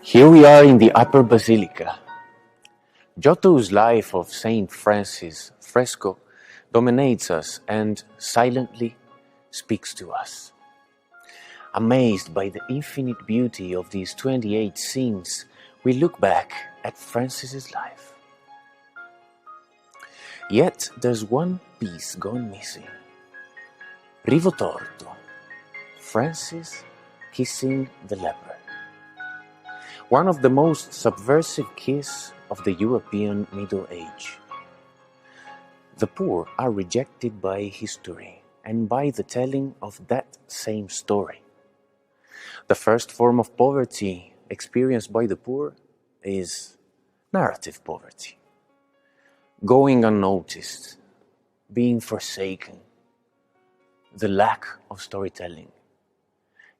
Here we are in the Upper Basilica. Giotto's life of Saint Francis fresco dominates us and silently speaks to us. Amazed by the infinite beauty of these 28 scenes, we look back at Francis's life. Yet there's one piece gone missing. Rivotorto, Francis kissing the leper. One of the most subversive kisses of the European Middle Age. The poor are rejected by history and by the telling of that same story. The first form of poverty experienced by the poor is narrative poverty. Going unnoticed, being forsaken, the lack of storytelling.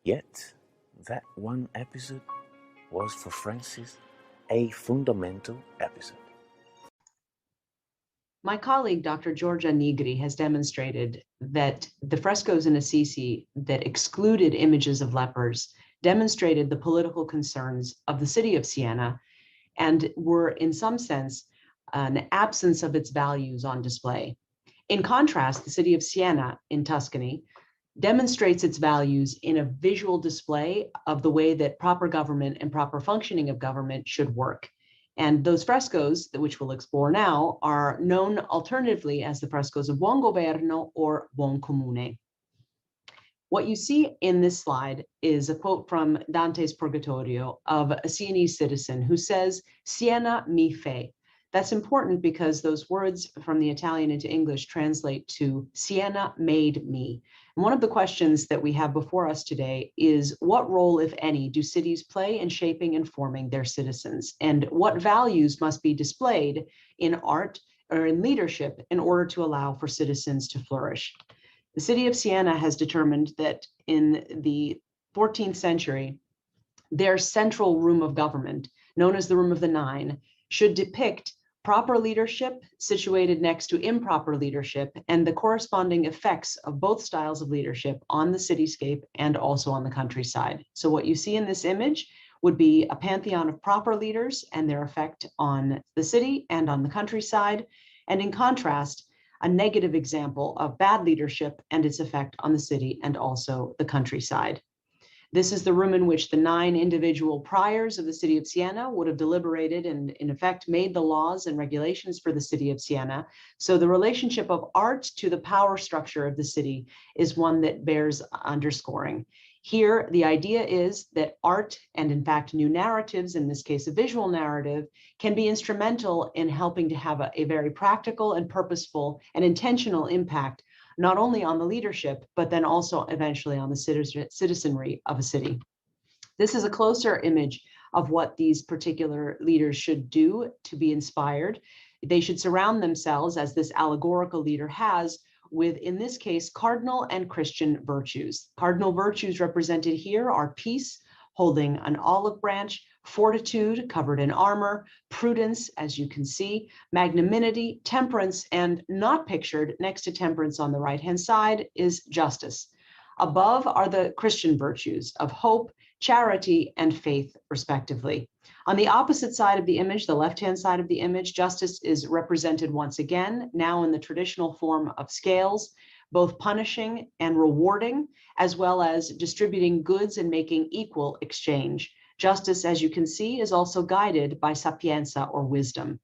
Yet, that one episode was for Francis a fundamental episode. My colleague, Dr. Giorgia Nigri, has demonstrated that the frescoes in Assisi that excluded images of lepers demonstrated the political concerns of the city of Siena and were, in some sense, an absence of its values on display. In contrast, the city of Siena in Tuscany demonstrates its values in a visual display of the way that proper government and proper functioning of government should work. And those frescoes, which we'll explore now, are known alternatively as the frescoes of Buon Governo or Buon Comune. What you see in this slide is a quote from Dante's Purgatorio of a Sienese citizen who says, "Siena mi fe." That's important because those words from the Italian into English translate to "Siena made me." And one of the questions that we have before us today is what role, if any, do cities play in shaping and forming their citizens? And what values must be displayed in art or in leadership in order to allow for citizens to flourish? The city of Siena has determined that in the 14th century, their central room of government, known as the Room of the Nine, should depict proper leadership situated next to improper leadership and the corresponding effects of both styles of leadership on the cityscape and also on the countryside. So what you see in this image would be a pantheon of proper leaders and their effect on the city and on the countryside. And in contrast, a negative example of bad leadership and its effect on the city and also the countryside. This is the room in which the 9 individual priors of the city of Siena would have deliberated and in effect made the laws and regulations for the city of Siena. So the relationship of art to the power structure of the city is one that bears underscoring. Here, the idea is that art and in fact new narratives, in this case a visual narrative, can be instrumental in helping to have a very practical and purposeful and intentional impact not only on the leadership, but then also eventually on the citizenry of a city. This is a closer image of what these particular leaders should do to be inspired. They should surround themselves, as this allegorical leader has, with, in this case, cardinal and Christian virtues. Cardinal virtues represented here are peace, holding an olive branch, fortitude, covered in armor, prudence, as you can see, magnanimity, temperance, and not pictured next to temperance on the right-hand side is justice. Above are the Christian virtues of hope, charity, and faith, respectively. On the opposite side of the image, the left-hand side of the image, justice is represented once again, now in the traditional form of scales, both punishing and rewarding, as well as distributing goods and making equal exchange. Justice, as you can see, is also guided by sapienza or wisdom.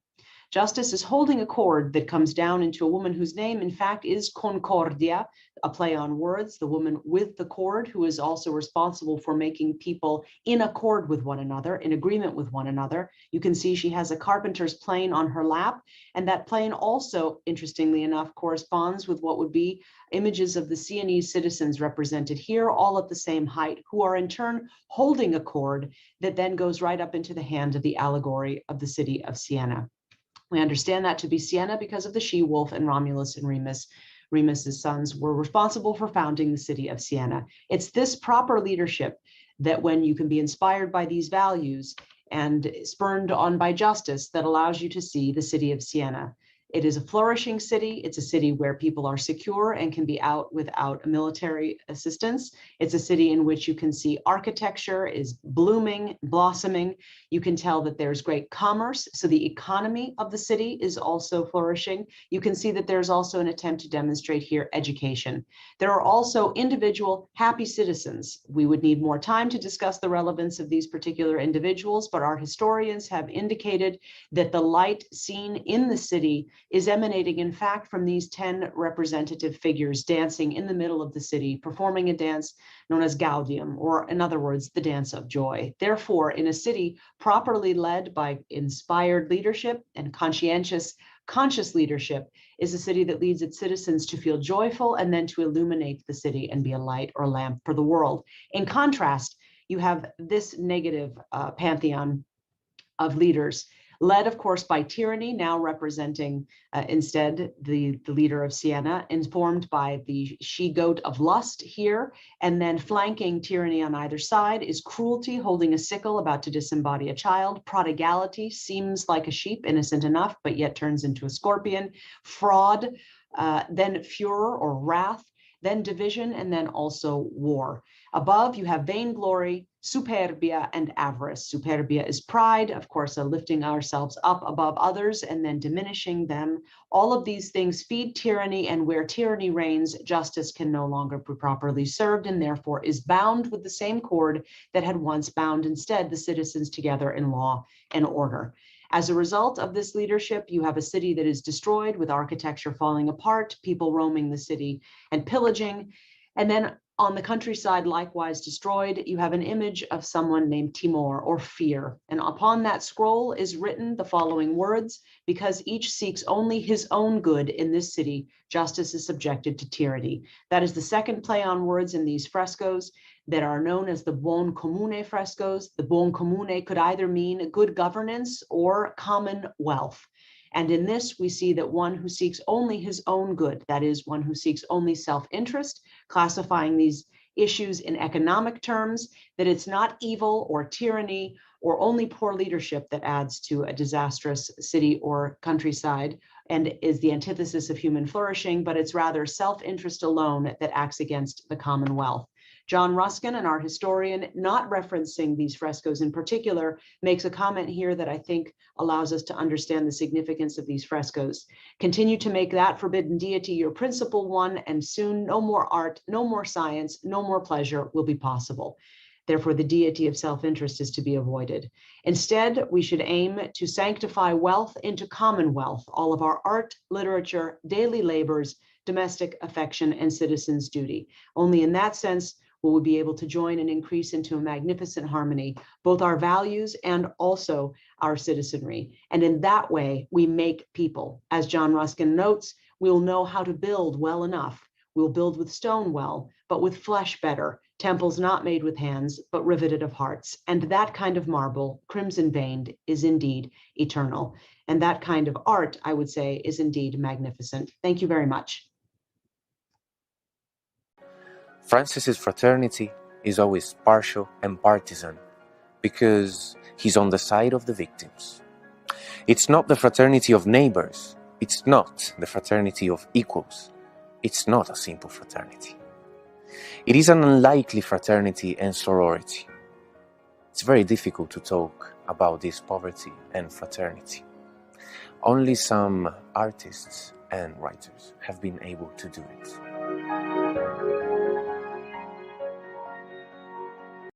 Justice is holding a cord that comes down into a woman whose name, in fact, is Concordia, a play on words, the woman with the cord, who is also responsible for making people in accord with one another, in agreement with one another. You can see she has a carpenter's plane on her lap, and that plane also, interestingly enough, corresponds with what would be images of the Sienese citizens represented here, all at the same height, who are in turn holding a cord that then goes right up into the hand of the allegory of the city of Siena. We understand that to be Siena because of the she-wolf, and Romulus and Remus, Remus's sons, were responsible for founding the city of Siena. It's this proper leadership that, when you can be inspired by these values and spurned on by justice, that allows you to see the city of Siena It is a flourishing city. It's a city where people are secure and can be out without military assistance. It's a city in which you can see architecture is blooming, blossoming. You can tell that there's great commerce. So the economy of the city is also flourishing. You can see that there's also an attempt to demonstrate here education. There are also individual happy citizens. We would need more time to discuss the relevance of these particular individuals, but our historians have indicated that the light seen in the city is emanating, in fact, from these 10 representative figures dancing in the middle of the city, performing a dance known as Gaudium, or in other words, the dance of joy. Therefore, in a city properly led by inspired leadership and conscious leadership, is a city that leads its citizens to feel joyful and then to illuminate the city and be a light or lamp for the world. In contrast, you have this negative pantheon of leaders, led, of course, by tyranny, now representing instead the leader of Siena, informed by the she-goat of lust here, and then flanking tyranny on either side is cruelty, holding a sickle, about to disembody a child. Prodigality seems like a sheep, innocent enough, but yet turns into a scorpion. Fraud, then furor or wrath, then division, and then also war. Above, you have vainglory, superbia, and avarice. Superbia is pride, of course, lifting ourselves up above others and then diminishing them. All of these things feed tyranny, and where tyranny reigns, justice can no longer be properly served and therefore is bound with the same cord that had once bound instead the citizens together in law and order. As a result of this leadership, you have a city that is destroyed with architecture falling apart, people roaming the city and pillaging. And then on the countryside, likewise destroyed, you have an image of someone named Timor, or fear. And upon that scroll is written the following words: because each seeks only his own good in this city, justice is subjected to tyranny. That is the second play on words in these frescoes that are known as the buon comune frescoes. The buon comune could either mean good governance or common wealth. And in this, we see that one who seeks only his own good, that is, one who seeks only self-interest, classifying these issues in economic terms, that it's not evil or tyranny or only poor leadership that adds to a disastrous city or countryside and is the antithesis of human flourishing, but it's rather self-interest alone that acts against the commonwealth. John Ruskin, and our historian, not referencing these frescoes in particular, makes a comment here that I think allows us to understand the significance of these frescoes. Continue to make that forbidden deity your principal one, and soon no more art, no more science, no more pleasure will be possible. Therefore, the deity of self-interest is to be avoided. Instead, we should aim to sanctify wealth into commonwealth, all of our art, literature, daily labors, domestic affection, and citizens' duty. Only in that sense will we be able to join and increase into a magnificent harmony, both our values and also our citizenry. And in that way, we make people. As John Ruskin notes, we'll know how to build well enough. We'll build with stone well, but with flesh better, temples not made with hands, but riveted of hearts. And that kind of marble, crimson veined, is indeed eternal. And that kind of art, I would say, is indeed magnificent. Thank you very much. Francis's fraternity is always partial and partisan because he's on the side of the victims. It's not the fraternity of neighbors. It's not the fraternity of equals. It's not a simple fraternity. It is an unlikely fraternity and sorority. It's very difficult to talk about this poverty and fraternity. Only some artists and writers have been able to do it.